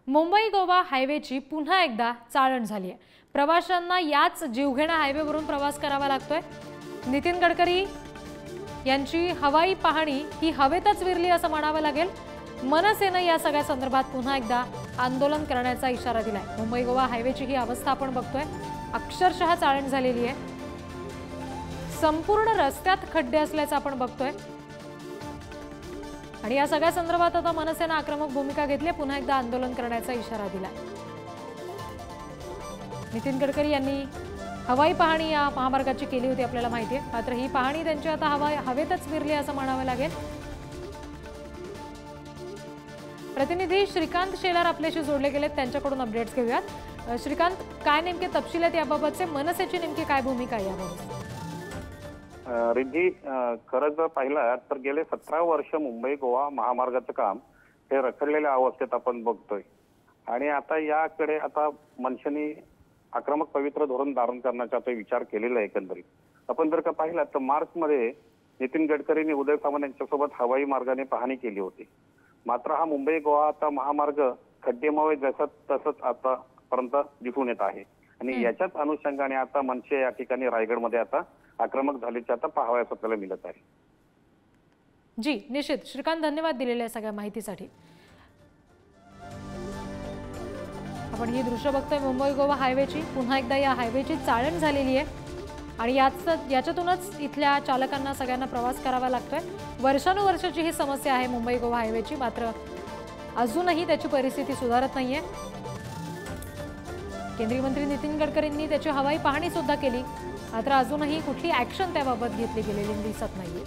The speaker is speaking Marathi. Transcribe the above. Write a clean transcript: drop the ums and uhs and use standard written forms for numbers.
मुंबई गोवा हायवेची पुन्हा एकदा चाळण झाली आहे। प्रवाशांना याच जीवघेण्या हायवेवरून प्रवास करावा लागतोय। नितीन गडकरी यांची हवाई पाहणी ही हवेतच विरली असं म्हणावं लागेल। मनसेनं या सगळ्या संदर्भात पुन्हा एकदा आंदोलन करण्याचा इशारा दिलाय। मुंबई गोवा हायवेची ही अवस्था आपण बघतोय, अक्षरशः चाळण झालेली आहे। संपूर्ण रस्त्यात खड्डे असल्याचं आपण बघतोय आणि या सगळ्या संदर्भात आता मनसेनं आक्रमक भूमिका घेतली, पुन्हा एकदा आंदोलन करण्याचा इशारा दिलाय। नितीन गडकरी यांनी हवाई पाहणी या महामार्गाची केली होती आपल्याला माहिती आहे, मात्र ही पाहणी त्यांची आता हवेतच विरली असं म्हणावं लागेल। प्रतिनिधी श्रीकांत शेलार आपल्याशी जोडले गेलेत, त्यांच्याकडून अपडेट्स घेऊयात। श्रीकांत, काय नेमके तपशील आहेत याबाबतचे? मनसेची नेमकी काय भूमिका आहे याबाबत? रिद्धी, खरं जर पाहिलं तर गेले 17 वर्ष मुंबई गोवा महामार्गाचं काम हे रखडलेल्या अवस्थेत आपण बघतोय आणि आता याकडे आता मनसेने आक्रमक पवित्र धोरण धारण करण्याचा आता विचार केलेला आहे। एकंदरीत आपण जर का पाहिलं तर मार्चमध्ये नितीन गडकरींनी उदय सामंत यांच्यासोबत हवाई मार्गाने पाहणी केली होती, मात्र हा मुंबई गोवा आता महामार्ग खड्डेमय जसं तसंच आतापर्यंत दिसून येत आहे आणि याच्याच अनुषंगाने आता मनसे या ठिकाणी रायगडमध्ये आता आक्रमक झाल्याचे आता पाहावयास आपल्याला मिळत आहे। जी निश्चित श्रीकांत, धन्यवाद दिलेल्या सगळ्या माहितीसाठी। आपण ही दृश्य बघतोय मुंबई गोवा हायवेची, पुन्हा एकदा या हायवेची चाळण झालेली आहे आणि याच्यातूनच इथल्या चालकांना सगळ्यांना प्रवास करावा लागतोय। वर्षानुवर्षाची ही समस्या आहे मुंबई गोवा हायवेची, मात्र अजूनही त्याची परिस्थिती सुधारत नाहीये। केंद्रीय मंत्री नितीन गडकरींनी त्याची हवाई पाहणी सुद्धा केली, मात्र अजूनही कुठली ऍक्शन त्याबाबत घेतली गेलेली दिसत नाहीये।